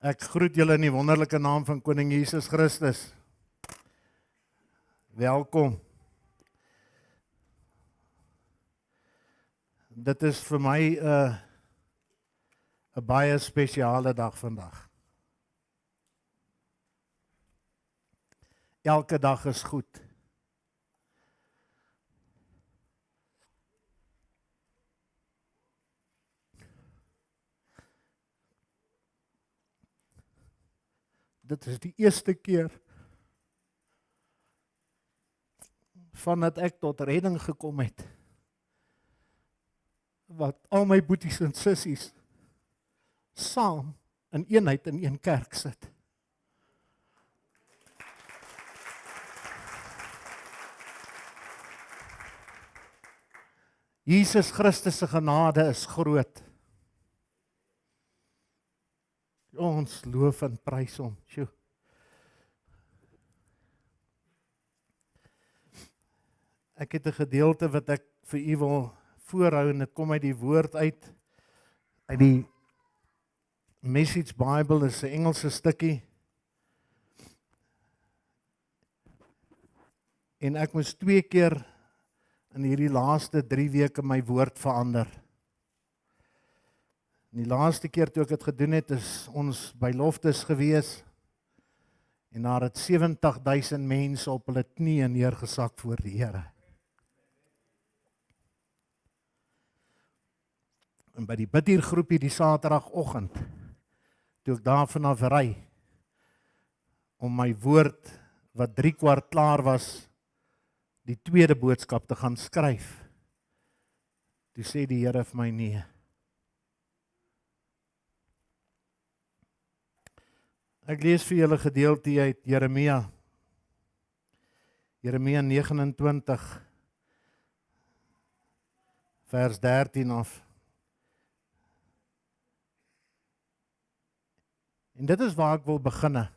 Ek groet julle in die wonderlike naam van Koning Jesus Christus. Welkom. Dit is vir my 'n baie spesiale dag vandag. Elke dag is goed. Dit is die eerste keer vandat ek tot redding gekom het, wat al my boeties en sissies saam in eenheid in een kerk sit. Jesus Christus se genade is groot. Ons loof en prys hom. Sjoe. Ek het 'n gedeelte wat ek vir u wil voorhou en dit kom uit die woord uit die Message Bible, is 'n Engelse stukkie. En ek moes 2 keer in hierdie laaste 3 weke my woord verander. Die laaste keer toe ek dit gedoen het, is ons by Loftus gewees en daar het 70,000 mense op hulle knieë neergesak voor die Here. En by die bidhiergroepie die Saterdagoggend, toe ek daar vanaf ry, om my woord, wat 3/4 klaar was, die tweede boodskap te gaan skryf, toe sê die Here vir my nee. Ek lees vir julle gedeelte uit Jeremia 29 vers 13 af. En dit is waar ek wil beginne,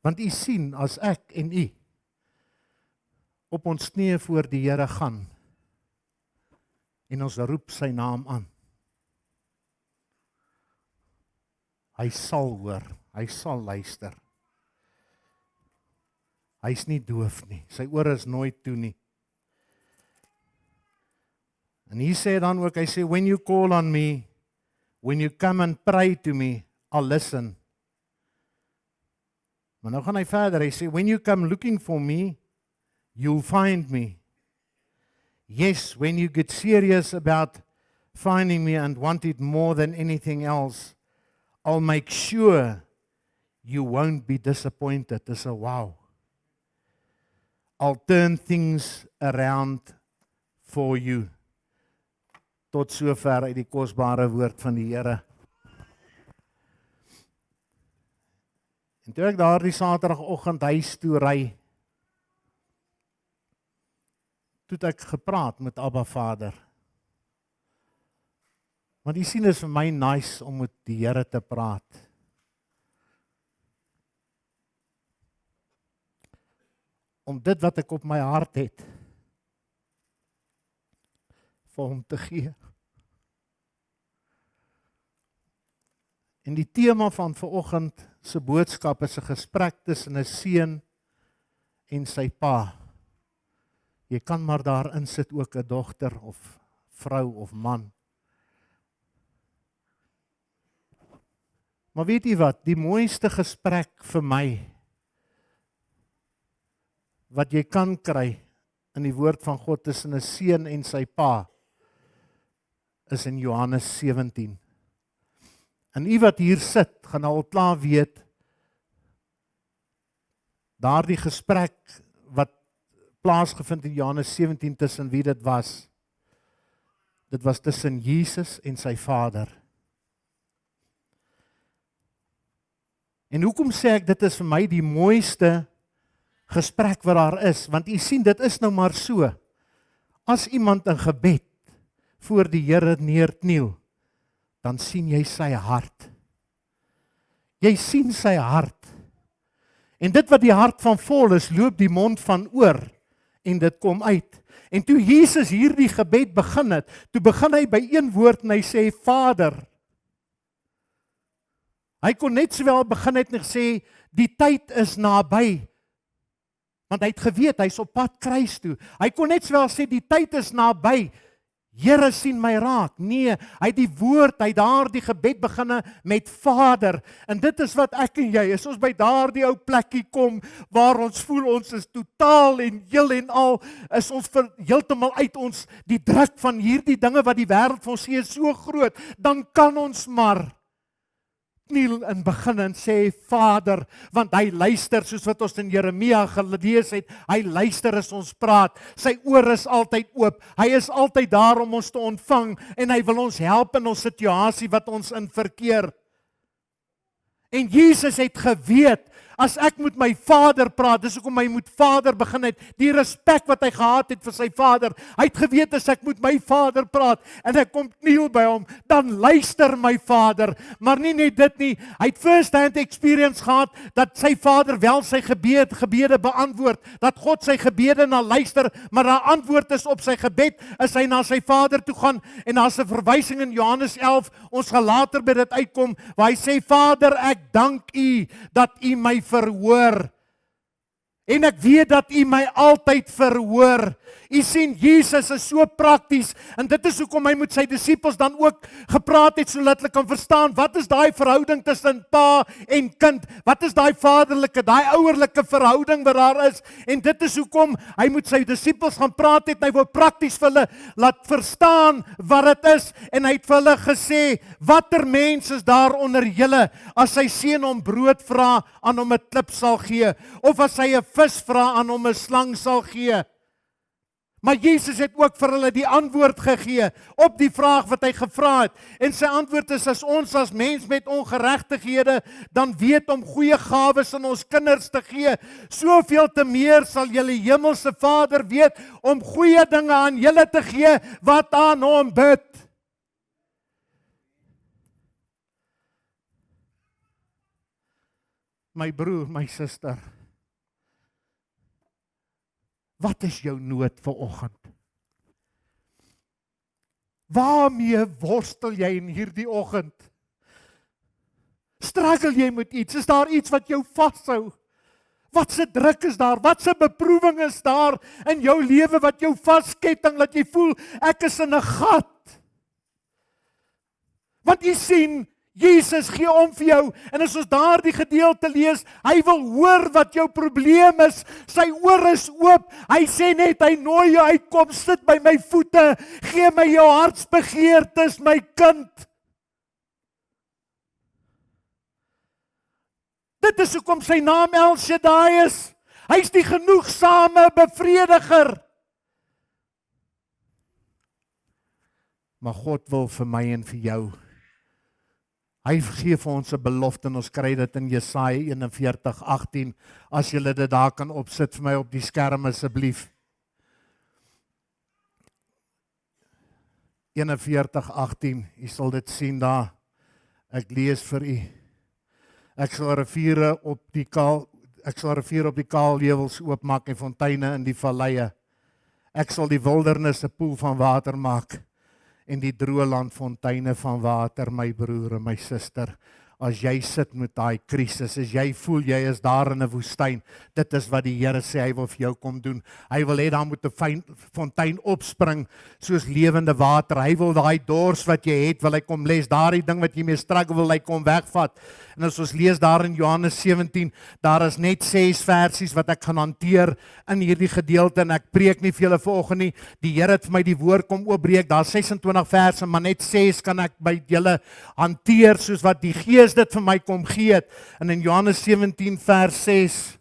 want u sien, as ek en u op ons knieë voor die Here gaan en ons roep sy naam aan, hy sal hoor, hy sal luister. Hy's nie doof nie, sy ore is nooit toe nie. En hy sê dan ook, hy sê, when you call on me, when you come and pray to me, I'll listen. Maar nou gaan hy verder, hy sê, when you come looking for me, you'll find me. Yes, when you get serious about finding me and want it more than anything else, I'll make sure you won't be disappointed. Dis 'n wow. I'll turn things around for you. Tot sover uit die kosbare woord van die Here. En toe ek daardie Saterdagoggend huis toe ry, toe het ek gepraat met Abba Vader. Want jy sien, is vir my nice om met die Here te praat. Om dit wat ek op my hart het, vir hom te gee. En die tema van vanoggend se boodskap is 'n gesprek tussen 'n seun en sy pa. Jy kan maar daarin sit ook 'n dogter of vrou of man. Maar weet jy wat, die mooiste gesprek vir my, wat jy kan kry in die woord van God tussen 'n seun en sy pa, is in Johannes 17. En u wat hier sit, gaan al klaar weet, daardie gesprek wat plaasgevind in Johannes 17 tussen wie dit was tussen Jesus en sy Vader. En hoekom sê ek dit is vir my die mooiste gesprek wat daar is? Want u sien, dit is nou maar so. As iemand in gebed voor die Here neerkniel, dan sien jy sy hart. Jy sien sy hart. En dit wat die hart van vol is, loop die mond van oor en dit kom uit. En toe Jesus hierdie gebed begin het, toe begin hy by een woord en hy sê Vader. Hy kon net sowel begin het en gesê, die tyd is naby. Want hy het geweet, hy's op pad kruis toe. Hy kon net sowel sê, die tyd is naby. Here sien my raak. Nee, hy het die woord, hy het daardie gebed beginne met Vader. En dit is wat ek en jy, as ons by daardie ou plekkie kom, waar ons voel ons is totaal en heel en al, is ons heeltemal uit ons, die druk van hierdie dinge wat die wêreld vir ons sê is so groot, dan kan ons maar kniel en begin en sê Vader, want hy luister soos wat ons in Jeremia gelees het, hy luister as ons praat, sy oor is altyd oop, hy is altyd daar om ons te ontvang en hy wil ons help in ons situasie wat ons in verkeer. En Jesus het geweet, as ek met my Vader praat, dis hoekom hy met Vader begin het, die respek wat hy gehad het vir sy Vader, hy het geweet as ek met my Vader praat, en ek kom kniel by hom, dan luister my Vader, maar nie net dit nie, hy het first hand experience gehad, dat sy Vader wel sy gebede beantwoord, dat God sy gebede na luister, maar haar antwoord is op sy gebed, is hy na sy Vader toe gaan, en daar's 'n verwysing in Johannes 11, ons gaan later by dit uitkom, waar hy sê, Vader, ek dank u, dat u my verhoor. En ek weet dat u my altyd verhoor. U sien, Jesus is so prakties, en dit is hoekom hy met sy disippels dan ook gepraat het, so dat hulle kan verstaan, wat is daai verhouding tussen pa en kind, wat is daai vaderlike, daai ouerlike verhouding wat daar is, en dit is hoekom hy met sy disippels gaan praat het, en hy wil prakties vir hulle laat verstaan wat dit is, en hy het vir hulle gesê, watter mens is daar onder julle, as sy seun hom brood vra, aan hom 'n klip sal gee, of as hy 'n vis vra, aan hom 'n slang sal gee. Maar Jesus het ook vir hulle die antwoord gegee op die vraag wat hy gevra het. En sy antwoord is, as ons as mens met ongeregtighede dan weet om goeie gawes aan ons kinders te gee, soveel te meer sal julle hemelse Vader weet om goeie dinge aan julle te gee wat aan hom bid. My broer, my suster, wat is jou nood vanoggend? Waarmee worstel jy in hierdie oggend? Struggle jy met iets? Is daar iets wat jou vashou? Wat se druk is daar? Wat se beproewing is daar in jou lewe wat jou vasketting, dat jy voel, ek is in 'n gat? Want jy sien, Jesus gee om vir jou, en as ons daardie gedeelte lees, hy wil hoor wat jou probleem is, sy oor is oop, hy sê net, hy nooi jou uit, kom sit by my voete, gee my jou hartsbegeertes, my kind. Dit is hoekom sy naam El Shaddai is, hy is die genoegsame bevrediger. Maar God wil vir my en vir jou, hy gee vir ons 'n belofte, en ons kry dit in Jesaja 41:18, as julle dit daar kan opsit vir my op die skerm asseblief. 41:18, jy sal dit sien daar, ek lees vir u. Ek sal riviere op die kaalheuwels oopmaak en fonteine in die valleie. Ek sal die wildernis 'n poel van water maak, en die droë land fonteine van water, my broer en my suster. As jy sit met daai krisis, as jy voel jy is daar in 'n woestyn, dit is wat die Here sê hy wil vir jou kom doen. Hy wil hê daar moet 'n fontein opspring soos lewende water. Hy wil daai dors wat jy het, wil hy kom les, daardie ding wat jy mee struggle wil hy kom wegvat. En as ons lees daar in Johannes 17, daar is net 6 versies wat ek gaan hanteer in hierdie gedeelte, en ek preek nie vir julle vanoggend nie. Die Here het vir my die woord kom oopbreek. Daar's 26 verse, maar net 6 kan ek by julle hanteer soos wat die Gees dit vir my kom gee het. En in Johannes 17 vers 6,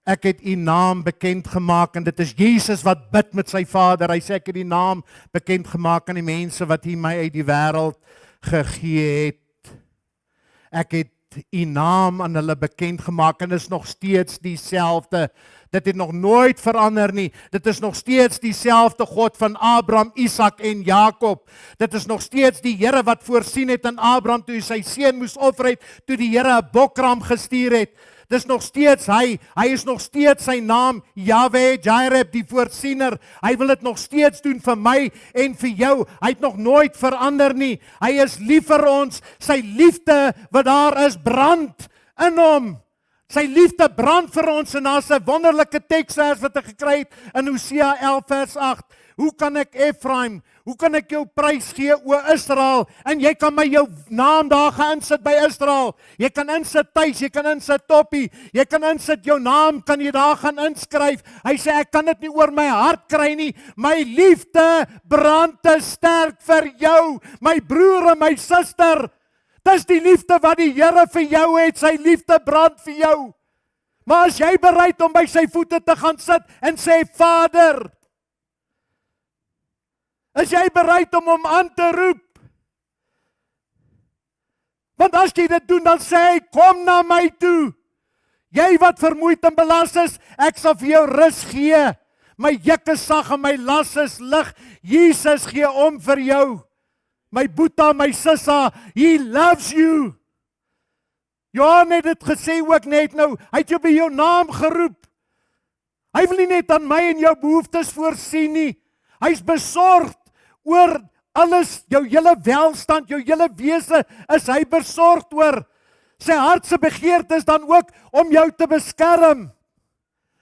ek het u naam bekend gemaak, en dit is Jesus wat bid met sy Vader. Hy sê ek het die naam bekend gemaak aan die mense wat hy my uit die wêreld gegee het. Ek het u naam aan hulle bekend gemaak, en is nog steeds dieselfde. Dit het nog nooit verander nie. Dit is nog steeds dieselfde God van Abraham, Isak en Jakob. Dit is nog steeds die Here wat voorsien het aan Abraham toe hy sy seun moes offer het, toe die Here 'n bokram gestuur het. Dis nog steeds hy is nog steeds sy naam, Yahweh, Jireh, die voorsiener. Hy wil dit nog steeds doen vir my en vir jou. Hy het nog nooit verander nie. Hy is lief vir ons. Sy liefde wat daar is, brand in hom. Sy liefde brand vir ons, en daar's 'n wonderlike teksvers wat ek gekry het in Hosea 11 vers 8. Hoe kan ek Efraim, hoe kan ek jou prys gee, o Israel? En jy kan my jou naam daar gaan insit by Israel. Jy kan insit tuis, jy kan insit toppie, jy kan insit jou naam, kan jy daar gaan inskryf. Hy sê, ek kan dit nie oor my hart kry nie. My liefde brand te sterk vir jou, my broer en my suster. Dis die liefde wat die Here vir jou het, sy liefde brand vir jou. Maar as jy bereid om by sy voete te gaan sit en sê, Vader, is jy bereid om hom aan te roep? Want as jy dit doen, dan sê hy, kom na my toe. Jy wat vermoeid en belas is, ek sal vir jou rus gee. My juk is sag en my las is lig. Jesus gee om vir jou. My boeta, my sissa, he loves you. Johan het dit gesê ook net nou, hy het jou by jou naam geroep. Hy wil nie net aan my en jou behoeftes voorsien nie. Hy's besorgd oor alles, jou hele welstand, jou hele wese is hy besorgd oor. Sy hart se begeerte is dan ook om jou te beskerm.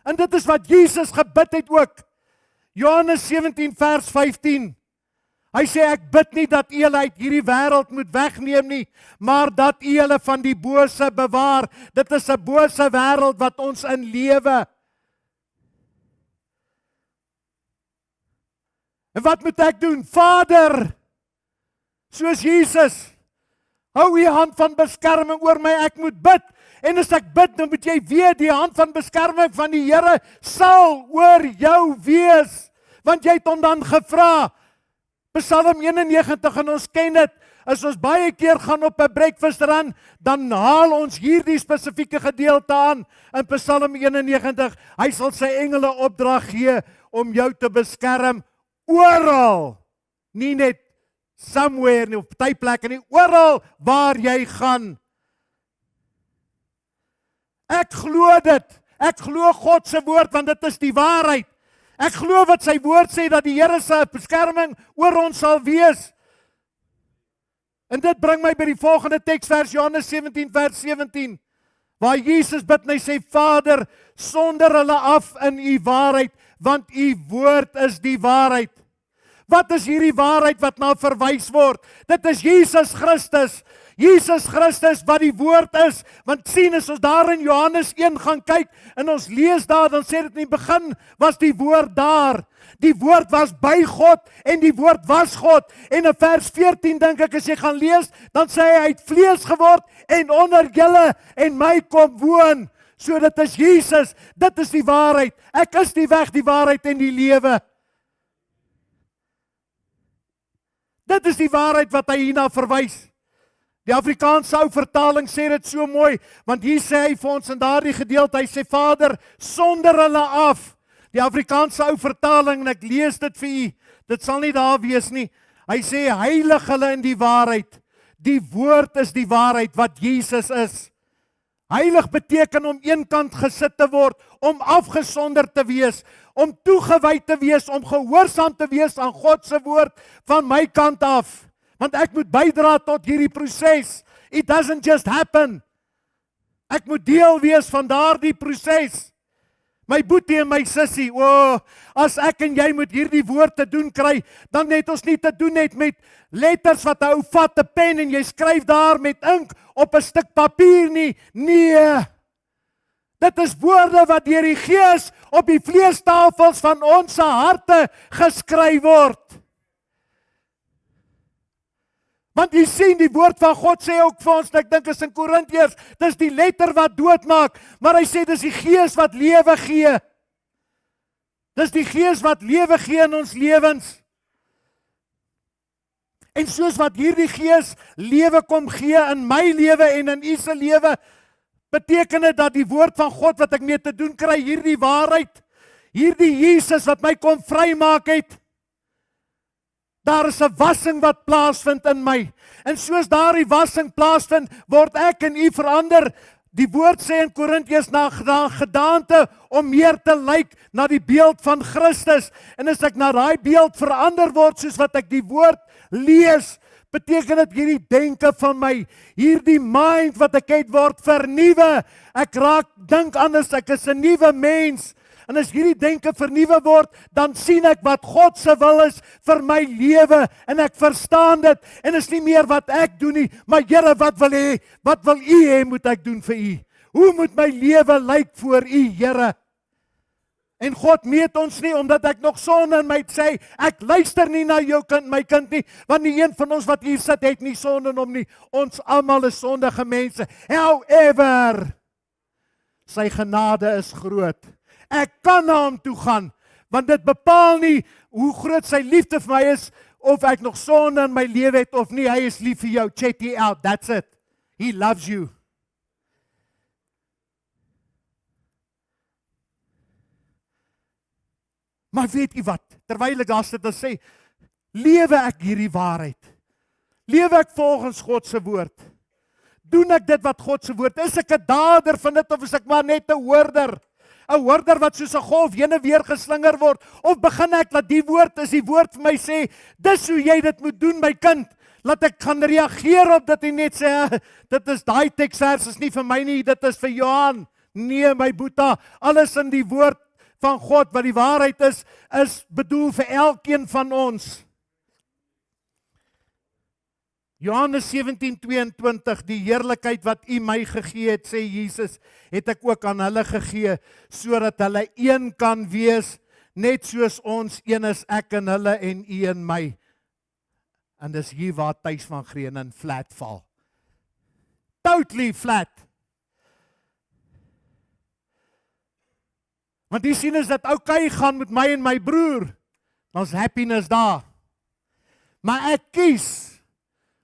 En dit is wat Jesus gebid het ook. Johannes 17 vers 15. Hy sê, ek bid nie dat U hulle uit hierdie wêreld moet wegneem nie, maar dat U hulle van die bose bewaar. Dit is 'n bose wêreld wat ons in lewe. En wat moet ek doen? Vader, soos Jesus, hou U hand van beskerming oor my, ek moet bid. En as ek bid, dan moet jy weet, die hand van beskerming van die Here sal oor jou wees. Want jy het hom dan gevra. Psalm 91, en ons ken dit, as ons baie keer gaan op 'n breakfast run, dan haal ons hierdie spesifieke gedeelte aan in Psalm 91. Hy sal sy engele opdrag gee om jou te beskerm oral. Nie net somewhere nie, op party plekke nie, oral waar jy gaan. Ek glo dit. Ek glo God se woord, want dit is die waarheid. Ek glo wat sy woord sê, dat die Here se beskerming oor ons sal wees. En dit bring my by die volgende teksvers, Johannes 17 vers 17, waar Jesus bid en hy sê, Vader, sonder hulle af in U waarheid, want U woord is die waarheid. Wat is hierdie waarheid wat na verwys word? Dit is Jesus Christus. Jesus Christus wat die woord is, want sien as ons daar in Johannes 1 gaan kyk, en ons lees daar, dan sê dit in die begin, was die woord daar. Die woord was by God, en die woord was God. En in vers 14, dink ek, as jy gaan lees, dan sê hy het vlees geword, en onder julle en my kom woon. So dit is Jesus, dit is die waarheid. Ek is die weg, die waarheid en die lewe. Dit is die waarheid wat hy hierna verwys. Die Afrikaanse ou vertaling sê dit so mooi, want hier sê hy vir ons in daardie gedeelte, hy sê, Vader, sonder hulle af. Die Afrikaanse ou vertaling, en ek lees dit vir u, dit sal nie daar wees nie. Hy sê, heilig hulle in die waarheid. Die woord is die waarheid wat Jesus is. Heilig beteken om eenkant gesit te word, om afgesonder te wees, om toegewyd te wees, om gehoorsaam te wees aan God se woord van my kant af. Want ek moet bydra tot hierdie proses. It doesn't just happen. Ek moet deel wees van daardie proses. My boetie en my sussie, as ek en jy moet hierdie woord te doen kry, dan het ons nie te doen net met letters wat 'n ou vat 'n pen en jy skryf daar met ink op 'n stuk papier nie. Nee. Dit is woorde wat deur die Gees op die vleestafels van ons harte geskryf word. Want jy sien, die woord van God sê ook vir ons, en ek dink is in Korintiërs, dis die letter wat doodmaak, maar hy sê dis die Gees wat lewe gee. Dis die Gees wat lewe gee in ons lewens. En soos wat hierdie Gees lewe kom gee in my lewe en in u se lewe, beteken dit dat die woord van God wat ek mee te doen kry, hierdie waarheid, hierdie Jesus wat my kom vrymaak het, daar is 'n wassing wat plaasvind in my. En soos daardie wassing plaasvind, word ek en u verander Die woord sê in Korintiërs na gedaante om meer te lyk na die beeld van Christus. En as ek na daai beeld verander word soos wat ek die woord lees, beteken dit hierdie denke van my, hierdie mind wat ek het word vernuwe. Ek dink anders, ek is 'n nuwe mens. En as hierdie denke vernuwe word, dan sien ek wat God se wil is vir my lewe en ek verstaan dit en is nie meer wat ek doen nie, maar Here, wat wil U hê moet ek doen vir U? Hoe moet my lewe lyk voor U, Here? En God meet ons nie omdat ek nog sonde in my sê, ek luister nie na jou kind, my kind nie, want nie een van ons wat hier sit het nie sonde in hom nie. Ons almal is sondige mense. However, sy genade is groot. Ek kan na hom toe gaan, want dit bepaal nie hoe groot sy liefde vir my is, of ek nog sonde in my lewe het of nie. Hy is lief vir jou. Check it out. That's it. He loves you. Maar weet jy wat? Terwyl ek daar sit en sê, lewe ek hierdie waarheid? Lewe ek volgens God se woord? Doen ek dit wat God se woord? Is ek 'n dader van dit of is ek maar net 'n hoorder? 'n Hoorder wat soos 'n golf heen en weer geslinger word, of begin ek dat die woord is die woord vir my sê, dis hoe jy dit moet doen, my kind. Laat ek gaan reageer op dit en net sê, dit is daai teksvers is nie vir my nie, dit is vir Johan. Nee, my boeta, alles in die woord van God wat die waarheid is bedoel vir elkeen van ons. Johannes 17:22, die heerlikheid wat U my gegee het, sê Jesus, het ek ook aan hulle gegee, sodat hulle een kan wees, net soos ons een is, ek en hulle en U en my. En dis hier waar Thys van Greenen flat val. Totally flat. Want die sien is dat okay gaan met my en my broer, dan's happiness daar. Maar ek kies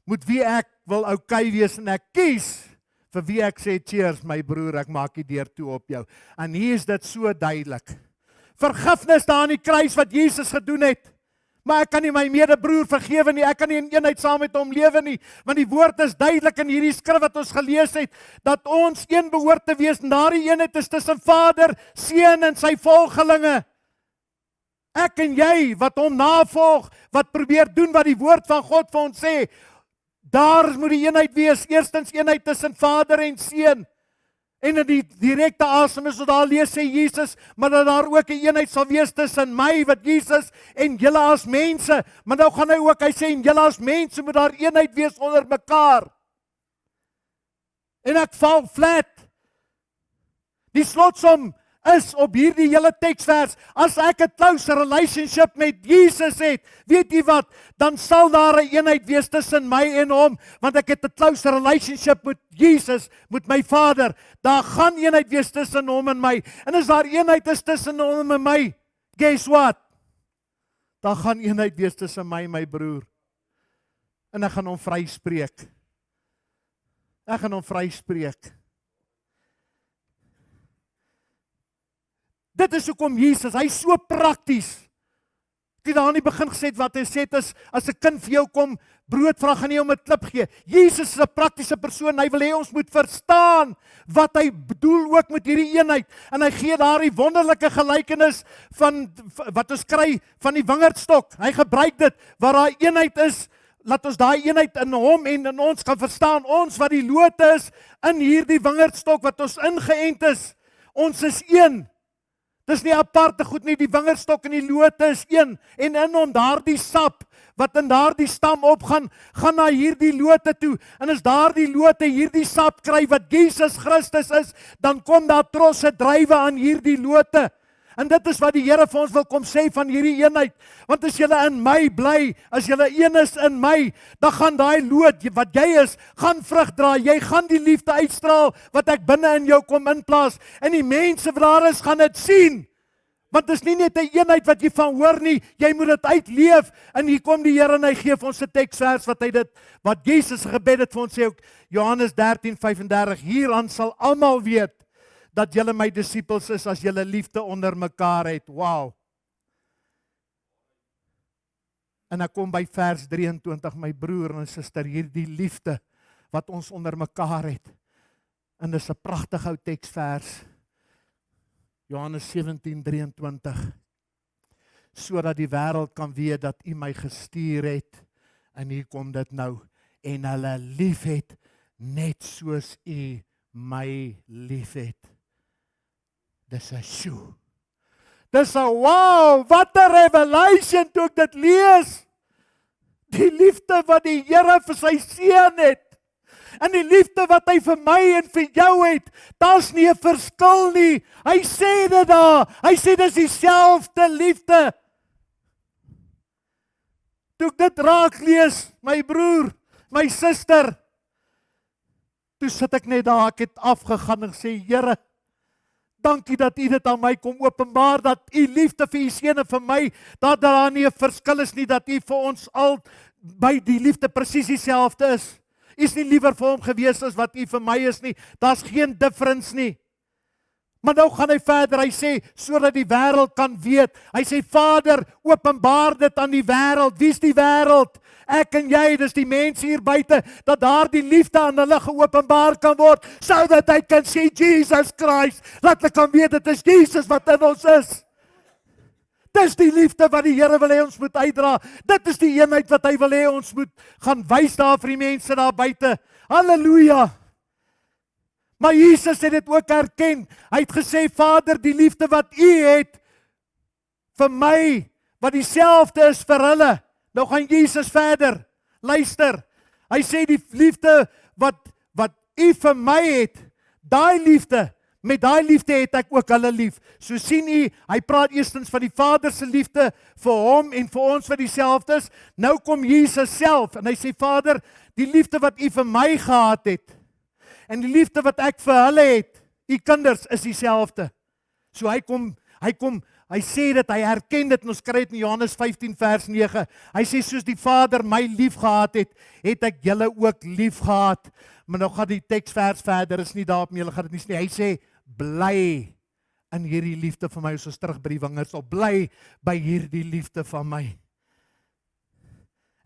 moet wie ek wil okay wees en ek kies vir wie ek sê cheers my broer, ek maak die deur toe op jou. En hier is dit so duidelik. Vergifnis daar aan die kruis wat Jesus gedoen het. Maar ek kan nie my medebroer vergewe nie, ek kan nie in eenheid saam met hom lewe nie, want die woord is duidelik in hierdie skrif wat ons gelees het, dat ons een behoort te wees, en daardie eenheid is tussen Vader, Seun en sy volgelinge. Ek en jy wat hom navolg, wat probeer doen wat die woord van God vir ons sê, daar moet die eenheid wees, eerstens eenheid tussen Vader en Seun. En in die direkte asem is wat daar lees sê Jesus, maar dat daar ook 'n eenheid sal wees tussen my wat Jesus en julle as mense. Maar nou gaan hy sê en julle as mense moet daar eenheid wees onder mekaar. En ek val flat. Die slotsom is op hierdie hele teksvers, as ek 'n close relationship met Jesus het, weet jy wat, dan sal daar 'n eenheid wees tussen my en hom, want ek het 'n close relationship met Jesus, met my Vader. Daar gaan eenheid wees tussen hom en my. En as daar eenheid is tussen hom en my, guess what? Daar gaan eenheid wees tussen my en my broer. En ek gaan hom vryspreek. Ek gaan hom vryspreek. Dit is hoekom Jesus, hy is so prakties. Ek het daar in die begin gesê wat hy sê is, as 'n kind vir jou kom, brood vra, gaan nie om 'n klip gee. Jesus is 'n praktiese persoon, hy wil hê ons moet verstaan wat hy bedoel ook met hierdie eenheid. En hy gee daardie wonderlike gelykenis van wat ons kry van die wingerdstok. Hy gebruik dit, waar daar eenheid is, laat ons daai eenheid in hom en in ons kan verstaan, ons wat die lote is, in hierdie wingerdstok wat ons ingeënt is, ons is een. Dis nie aparte goed nie, die wingerdstok en die lote is een, en in hom daardie sap, wat in daardie stam opgaan, gaan na hierdie lote toe, en as daardie lote hierdie sap kry, wat Jesus Christus is, dan kom daar trosse drywe aan hierdie lote, en dit is wat die Here vir ons wil kom sê van hierdie eenheid, want as julle in my bly, as julle een is in my, dan gaan daai loot, wat jy is, gaan vrug dra, jy gaan die liefde uitstraal, wat ek binne in jou kom inplaas, en die mense wat daar is, gaan dit sien, want dit is nie net 'n eenheid wat jy van hoor nie, jy moet dit uitleef, en hier kom die Here en hy gee vir ons 'n teksvers wat Jesus gebed het vir ons sê ook, Johannes 13:35, hieraan sal almal weet, dat julle my disippels is, as julle liefde onder mekaar het. Wow. En ek kom by vers 23, my broer en suster, hierdie liefde, wat ons onder mekaar het, En dis 'n pragtige ou teksvers. Johannes 17:23. Sodat die wêreld kan weet dat U my gestuur het. En hier kom dit nou. En hulle liefhet net soos U my liefhet. Dis 'n sjoe. Dis 'n wow, wat 'n revelation toe ek dit lees. Die liefde wat die Here vir sy seun het. En die liefde wat hy vir my en vir jou het, daar's nie 'n verskil nie. Hy sê dit daar. Hy sê dis dieselfde liefde. Toe ek dit raak lees, my broer, my suster, toe sit ek net daar, ek het afgegaan en sê, Here, dankie dat U dit aan my kom openbaar, dat U liefde vir U seun en vir my, dat daar nie 'n verskil is nie, dat U vir ons al by die liefde presies dieselfde is. U is nie liewer vir hom gewees as wat U vir my is nie. Daar's geen difference nie. Maar nou gaan hy verder, hy sê, sodat die wêreld kan weet. Hy sê, Vader, openbaar dit aan die wêreld. Wie is die wêreld? Ek en jy, dis die mense hier buite, dat daar die liefde aan hulle geopenbaar kan word, sodat hy kan sê, Jesus Christ, laat hulle kan weet, dit is Jesus wat in ons is. Dis die liefde wat die Here wil hê ons moet uitdra. Dit is die eenheid wat hy wil hê ons moet gaan wys daar vir die mense daar buite. Halleluja! Maar Jesus het dit ook erken. Hy het gesê, Vader, die liefde wat U het vir my, wat dieselfde is vir hulle. Nou gaan Jesus verder. Luister. Hy sê die liefde wat U vir my het, daai liefde, met daai liefde het ek ook hulle lief. So sien U, hy praat eerstens van die Vader se liefde vir hom en vir ons wat dieselfde is. Nou kom Jesus self en hy sê, Vader, die liefde wat U vir my gehad het, en die liefde wat ek vir hulle het, U kinders, is dieselfde. So hy sê dit, hy herken dit, en ons kry dit in Johannes 15 vers 9. Hy sê, soos die Vader my lief gehad het, het ek julle ook lief gehad. Maar nou gaan die teksvers verder, is nie daarop nie, julle gaan dit nie sê. Hy sê, bly in hierdie liefde van my, soos terug by die wingerd, so bly by hierdie liefde van my.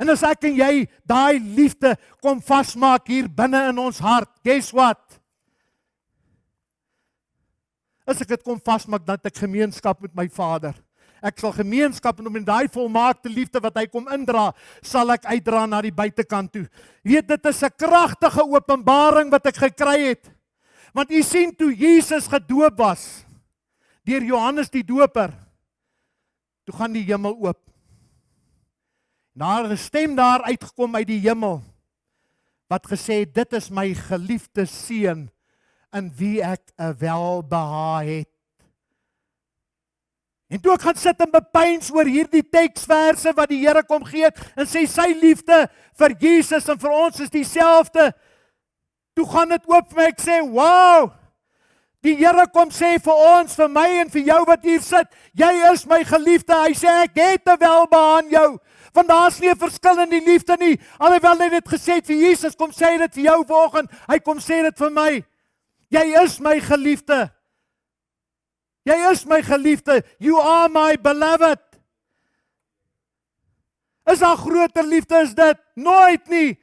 En as ek en jy daai liefde kom vasmaak hier binne in ons hart, guess what? As ek dit kom vasmaak, dan het ek gemeenskap met my Vader. Ek sal gemeenskap met daai volmaakte liefde wat hy kom indra, sal ek uitdra na die buitekant toe. Weet, dit is 'n kragtige openbaring wat ek gekry het. Want u sien toe Jesus gedoop was deur Johannes die Doper, toe gaan die hemel oop. Daar 'n stem daar uitgekom uit die hemel wat gesê het, dit is my geliefde seun in wie ek 'n welbehae het. En toe ek gaan sit en bepeins oor hierdie teksverse wat die Here kom gee en sê sy liefde vir Jesus en vir ons is dieselfde, toe gaan dit oop vir my, ek sê, wow, die Here kom sê vir ons, vir my en vir jou wat hier sit, jy is my geliefde, hy sê, ek het 'n welbehae aan jou, want daar's nie 'n verskil in die liefde nie, alhoewel hy dit gesê het vir Jesus, kom sê dit vir jou vanoggend, hy kom sê dit vir my, jy is my geliefde, jy is my geliefde, you are my beloved. Is daar groter liefde as dit? Nooit nie,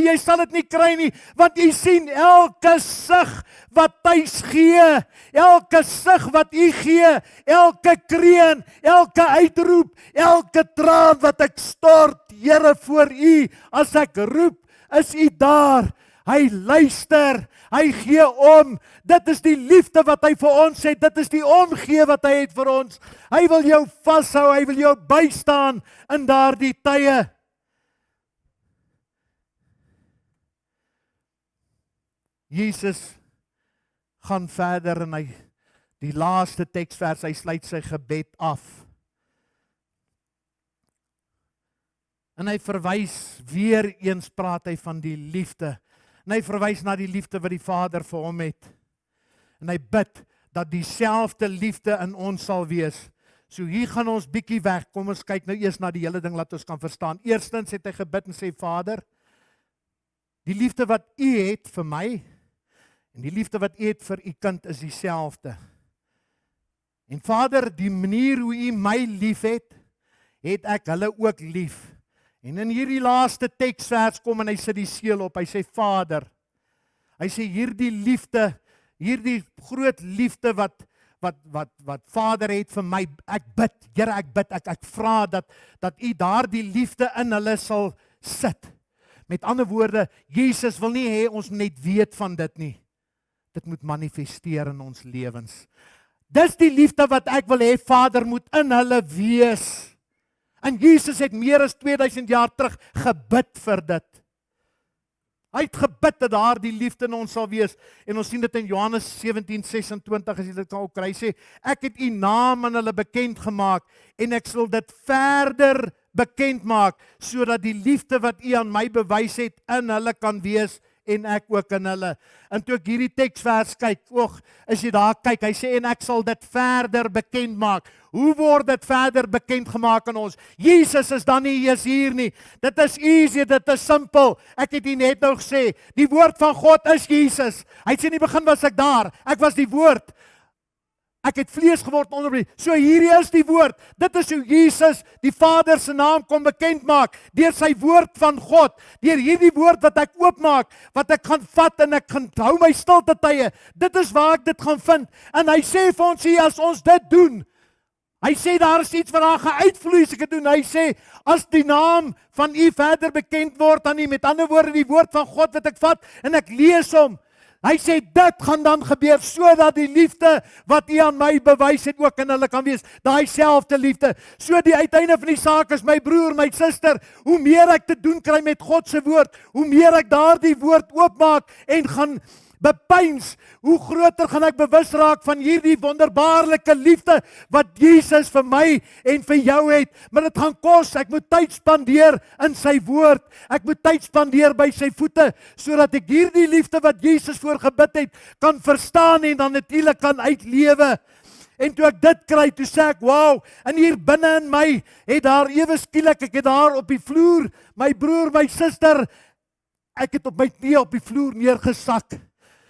jy sal dit nie kry nie, want jy sien elke sug wat tuis gee, elke sug wat u gee, elke kreun, elke uitroep, elke traan wat ek stort, Here, voor u, as ek roep, is u daar, hy luister, hy gee om, dit is die liefde wat hy vir ons het, dit is die omgee wat hy het vir ons, hy wil jou vashou, hy wil jou bystaan in daardie tye. Jesus gaan verder en hy, die laaste teksvers, hy sluit sy gebed af. En hy verwys, weer eens praat hy van die liefde. En hy verwys na die liefde wat die Vader vir hom het. En hy bid dat dieselfde liefde in ons sal wees. So hier gaan ons bietjie weg, kom ons kyk nou eers na die hele ding, laat ons kan verstaan. Eerstens het hy gebid en sê, Vader, die liefde wat u het vir my, en die liefde wat u het vir u kind is dieselfde. En Vader, die manier hoe u my lief het ek hulle ook lief. En in hierdie laaste teksvers kom en hy sit die seël op, hy sê, Vader, Hy sê hierdie liefde, hierdie groot liefde wat Vader het vir my, ek bid, Here, ek bid, ek vra dat U daardie liefde in hulle sal sit. Met ander woorde, Jesus wil nie hê ons net weet van dit nie. Dit moet manifesteer in ons lewens. Dis die liefde wat ek wil hê Vader moet in hulle wees. En Jesus het meer as 2000 jaar terug gebid vir dit. Hy het gebid dat daardie liefde in ons sal wees. En ons sien dit in Johannes 17:26 as jy dit kan kry, sê ek het U naam aan hulle bekend gemaak en ek sal dit verder bekend maak sodat die liefde wat U aan my bewys het in hulle kan wees en ek ook in hulle. En toe ek hierdie teksvers kyk, as jy daar kyk, hy sê en ek sal dit verder bekend maak. Hoe word dit verder bekend gemaak aan ons? Jesus is dan nie eens hier nie. Dit is easy, dit is simpel. Ek het net nou gesê, die woord van God is Jesus. Hy sê in die begin was ek daar. Ek was die woord. Ek het vlees geword onder my. So hierdie is die woord. Dit is hoe Jesus die Vader se naam kom bekend maak deur sy woord van God. Deur hierdie woord wat ek oopmaak, wat ek gaan vat en ek gaan hou my stilte tye. Dit is waar ek dit gaan vind. En hy sê vir ons hier as ons dit doen. Hy sê daar is iets wat daar gaan uitvloei as ek dit doen. Hy sê as die naam van U verder bekend word aan U, met ander woorde die woord van God wat ek vat en ek lees hom. Hy sê dit gaan dan gebeur sodat die liefde wat U aan my bewys het ook in hulle kan wees. Daai selfde liefde. So die uiteinde van die saak is my broer, my suster, hoe meer ek te doen kry met God se woord, hoe meer ek daardie woord oopmaak en gaan bepeins, hoe groter gaan ek bewus raak van hierdie wonderbaarlike liefde wat Jesus vir my en vir jou het. Maar dit gaan kos, ek moet tyd spandeer in sy woord. Ek moet tyd spandeer by sy voete sodat ek hierdie liefde wat Jesus voorgebid het kan verstaan en dan natuurlik kan uitlewe. En toe ek dit kry, toe sê ek, wow, en hier binne in my het daar ewe skielik, ek het daar op die vloer, my broer, my suster, ek het op my knie op die vloer neergesak.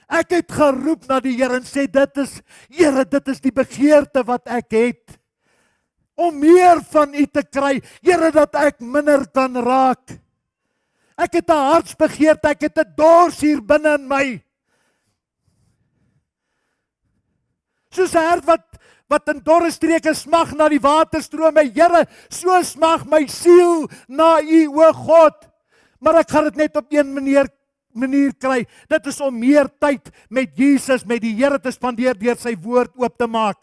Ek het geroep na die Here en sê Here, dit is die begeerte wat ek het. Om meer van U te kry, Here, dat ek minder kan raak. Ek het 'n hartsbegeerte, ek het 'n dors hier binne in my. Soos 'n hert wat in dorre streke smag na die waterstrome, Here, so smag my siel na U, o God. Maar ek gaan dit net op een manier kry. Dit is om meer tyd met Jesus, met die Here te spandeer deur sy woord oop te maak.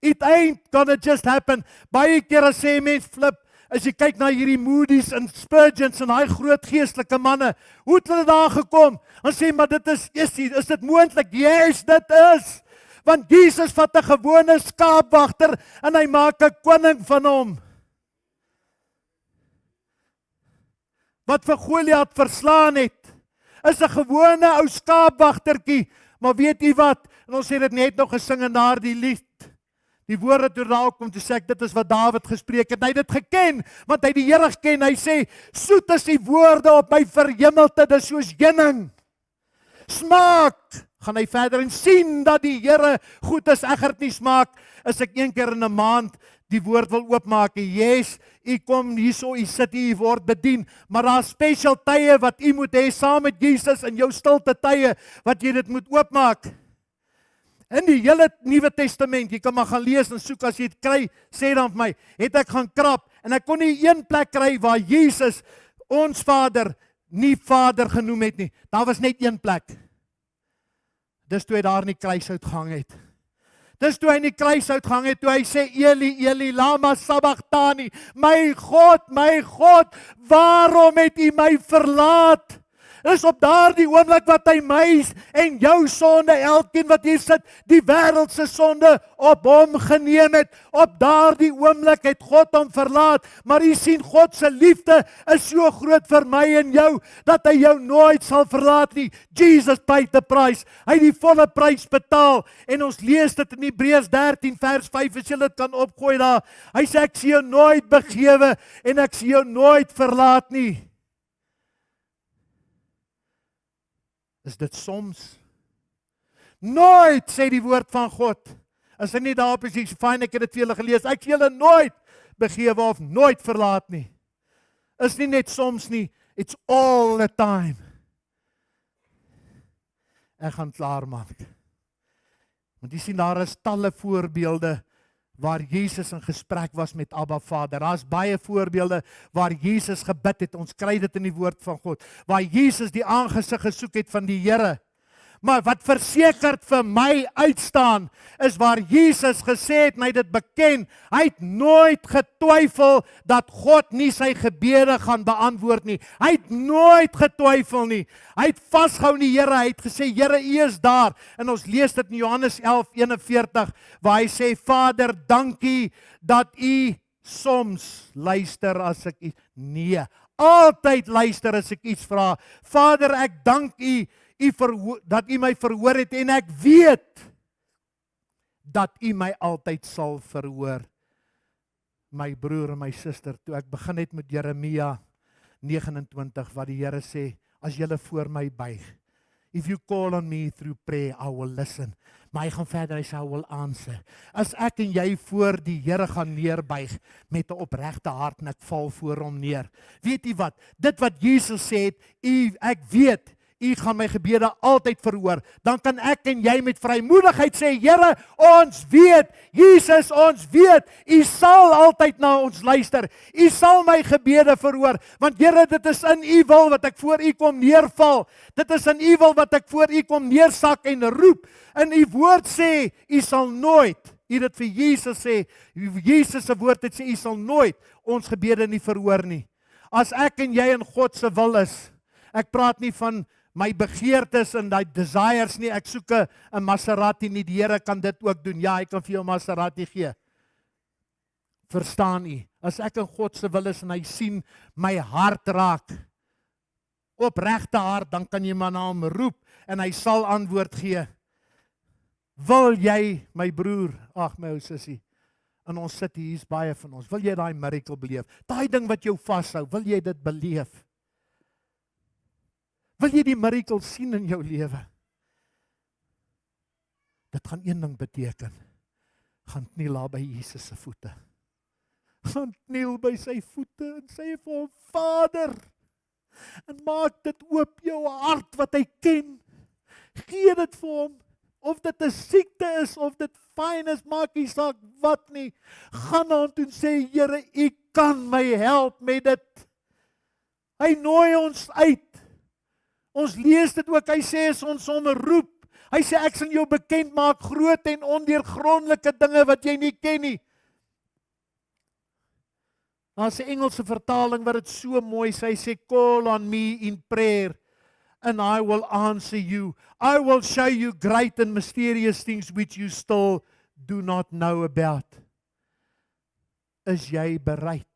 It ain't gonna just happen. Baie kere sê mens flip, as jy kyk na hierdie Moody's en Spurgeons en daai groot geestelike manne, hoe het hulle daar gekom? En sê maar dit is dit moontlik? Yes, dit is. Want Jesus vat 'n gewone skaapwagter en hy maak 'n koning van hom. Wat vir Goliat verslaan het, is 'n gewone ou skaapwagtertjie, maar weet u wat? En ons het dit net nog gesing in daardie lied. Die woorde toe daar kom toe sê ek dit is wat Dawid gespreek het. Hy het dit geken, want hy het die Here geken. Hy sê, soet is die woorde op my verhemelte, dis soos heuning. Smaak, gaan hy verder en sien dat die Here goed is. Ek gaan dit nie smaak as ek een keer in 'n maand die woord wil oopmaak. Yes, u kom hierso, u sit hier, u word bedien, maar daar is special tye wat u moet hê saam met Jesus in jou stilte tye wat jy dit moet oopmaak. In die hele Nuwe Testament, jy kan maar gaan lees en soek as jy dit kry, sê dan vir my, het ek gaan krap en ek kon nie een plek kry waar Jesus ons Vader nie Vader genoem het nie. Daar was net een plek. Dis toe hy daar in die kruis uitgehang het. Dis toe hy in die kruis uitgehang het, toe hy sê, Eli, Eli, lama sabachthani, my God, waarom het U my verlaat? Dis op daardie oomblik wat hy my en jou sonde, elkeen wat hier sit, die wêreld se sonde op hom geneem het. Op daardie oomblik het God hom verlaat, maar u sien God se liefde is so groot vir my en jou, dat hy jou nooit sal verlaat nie. Jesus paid the price. Hy het die volle prys betaal, en ons lees dit in Hebreërs 13 vers 5, as jy dit kan opgooi daar. Hy sê, ek sien jou nooit begewe, en ek sien jou nooit verlaat nie. Is dit soms? Nooit, sê die woord van God. As hy nie daarop is, fyn, ek het dit vir julle gelees, ek sien julle nooit begewe of nooit verlaat nie. Is nie net soms nie, it's all the time. Ek gaan klaarmaak. Want jy sien, daar is talle voorbeelde waar Jesus in gesprek was met Abba Vader. Daar's baie voorbeelde waar Jesus gebid het. Ons kry dit in die woord van God. Waar Jesus die aangesig gesoek het van die Here. Maar wat versekerd vir my uitstaan, is waar Jesus gesê het, en hy het dit beken, hy het nooit getwyfel dat God nie sy gebede gaan beantwoord nie. Hy het nooit getwyfel nie. Hy het vasgehou in die Here, hy het gesê, Here, U is daar. En ons lees dit in Johannes 11:41, waar hy sê, Vader, dankie dat U soms luister as ek nee, altyd luister as ek iets vra. Vader, ek dank U dat U my verhoor het, en ek weet dat U my altyd sal verhoor. My broer en my suster, toe ek begin het met Jeremia 29, wat die Here sê, as julle voor my buig, if you call on me through prayer, I will listen. Maar hy gaan verder, hy sê, I will answer. As ek en jy voor die Here gaan neerbuig, met 'n opregte hart, en ek val voor hom neer. Weet jy wat? Dit wat Jesus sê het, ek weet, U gaan my gebede altyd verhoor. Dan kan ek en jy met vrymoedigheid sê, Here, ons weet, Jesus, ons weet, U sal altyd na ons luister. U sal my gebede verhoor, want Here, dit is in U wil wat ek voor U kom neerval. Dit is in U wil wat ek voor U kom neersak en roep. In U woord sê, U sal nooit, U dit vir Jesus sê, Jesus se woord het sê, U sal nooit ons gebede nie verhoor nie. As ek en jy in God se wil is, ek praat nie van my begeertes en die desires nie, ek soek 'n Maserati nie, die Here kan dit ook doen. Ja, hy kan vir jou 'n Maserati gee. Verstaan U? As ek in God se wil is en hy sien my hart raak, opregte hart, dan kan jy maar na hom roep en hy sal antwoord gee. Wil jy, my broer, ag my ou sussie, en ons sit hier's baie van ons, wil jy daai miracle beleef? Daai ding wat jou vashou, wil jy dit beleef? Wil jy die miracle sien in jou lewe? Dit gaan een ding beteken. Gaan kniel daar by Jesus se voete. Gaan kniel by sy voete en sê vir hom, Vader, en maak dit oop jou hart wat hy ken. Gee dit vir hom. Of dit 'n siekte is, of dit fyn is, maak nie saak wat nie. Gaan na hom toe en sê, Here, U kan my help met dit. Hy nooi ons uit. Ons lees dit ook, hy sê as ons hom roep, hy sê ek sal jou bekend maak groot en ondeurgrondelike dinge wat jy nie ken nie. Daar's 'n Engelse vertaling wat dit so mooi sê, hy sê call on me in prayer and I will answer you. I will show you great and mysterious things which you still do not know about. Is jy bereid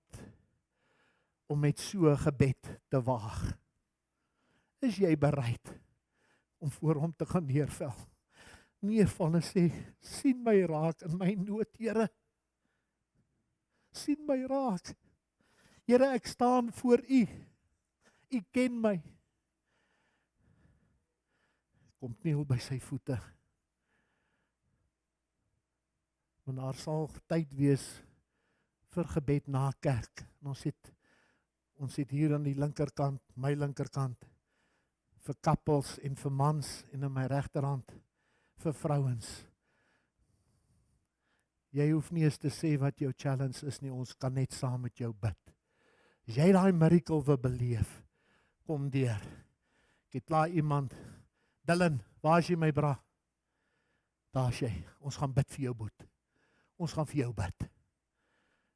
om met so 'n gebed te waag? Is jy bereid om voor hom te gaan neerval en sê, sien my raak in my nood, Here. Sien my raak. Here, ek staan voor U. U ken my. Kom kniel by sy voete. Want daar sal tyd wees vir gebed na kerk. En ons het hier aan die linkerkant, my linkerkant, vir couples en vir mans, en in my regterhand vir vrouens. Jy hoef nie eens te sê wat jou challenge is nie, ons kan net saam met jou bid. As jy daai miracle wil beleef, kom deur. Ek het klaar iemand, Dylan, waar is jy my bra? Daar is jy, ons gaan bid vir jou boet. Ons gaan vir jou bid.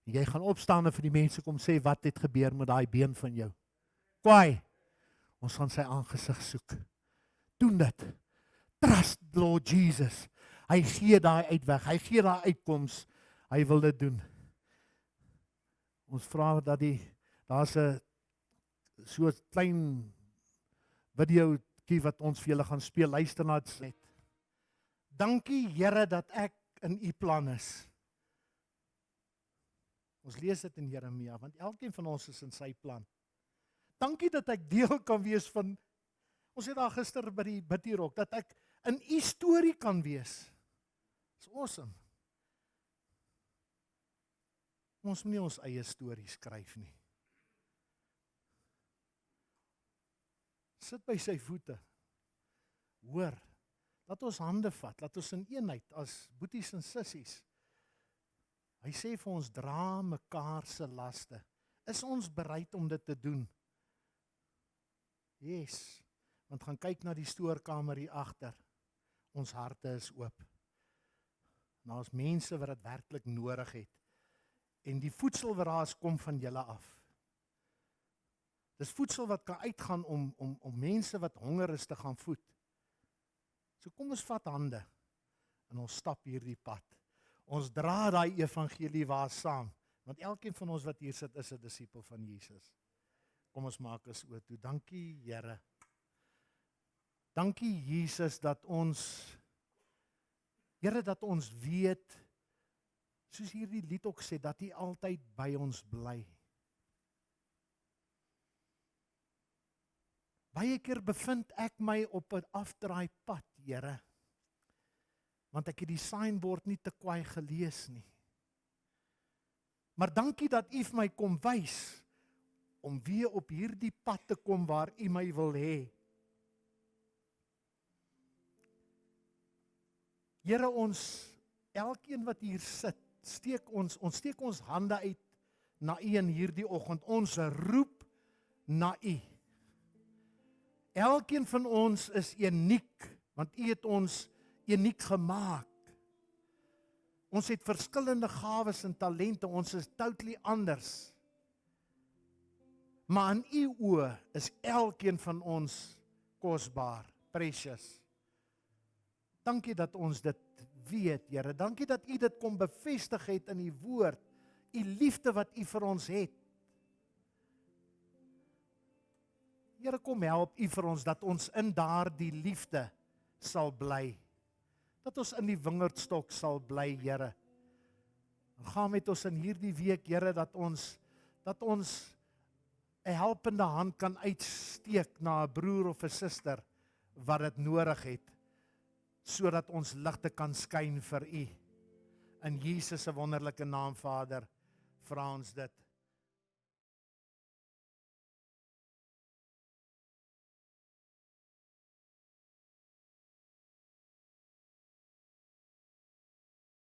En jy gaan opstaan en vir die mense kom sê, wat het gebeur met daai been van jou? Kwaai. Ons gaan sy aangesig soek. Doen dit. Trust Lord Jesus. Hy gee daai uitweg. Hy gee daai uitkoms. Hy wil dit doen. Ons vra dat daar's 'n so klein videoetjie wat ons vir julle gaan speel. Luister na dit. Dankie Here dat ek in U plan is. Ons lees dit in Jeremia, want elkeen van ons is in sy plan. Dankie dat ek deel kan wees van, ons het daar gister by die bidhierhok, dat ek in U storie kan wees. Dis awesome. Ons moet nie ons eie storie skryf nie. Sit by sy voete. Hoor, Laat ons hande vat, laat ons in eenheid as boeties en sissies. Hy sê vir ons, dra mekaar se laste. Is ons bereid om dit te doen? Yes, want gaan kyk na die stoorkamer hier agter. Ons harte is oop. Nou is mense wat dit werklik nodig het. En die voedsel wat daar is, kom van julle af. Dis voedsel wat kan uitgaan om mense wat honger is te gaan voed. So kom ons vat hande en ons stap hierdie pad. Ons dra daai evangelie waar saam, want elkeen van ons wat hier sit is 'n disipel van Jesus. Kom ons maak ons oë toe. Dankie Here. Dankie Jesus dat ons Here dat ons weet, soos hierdie lied ook sê, dat U altyd by ons bly. Baie keer bevind ek my op 'n afdraai pad, Here. Want ek het die signboard nie te kwaai gelees nie. Maar dankie dat U vir my kom wys om weer op hierdie pad te kom waar U my wil hê. Here, ons elkeen wat hier sit, ons steek ons hande uit na U in hierdie oggend. Ons roep na U. Elkeen van ons is uniek, want U het ons uniek gemaak. Ons het verskillende gawes en talente, ons is totally anders. Maar in U oë is elkeen van ons kosbaar, precious. Dankie dat ons dit weet, Here. Dankie dat U dit kom bevestig het in U woord, U liefde wat U vir ons het. Here, kom help U vir ons dat ons in daardie liefde sal bly. Dat ons in die wingerdstok sal bly, Here. En gaan met ons in hierdie week, Here, dat ons 'n helpende hand kan uitsteek na 'n broer of 'n suster wat dit nodig het, sodat ons ligte kan skyn vir U. In Jesus se wonderlike naam, Vader, vra ons dit.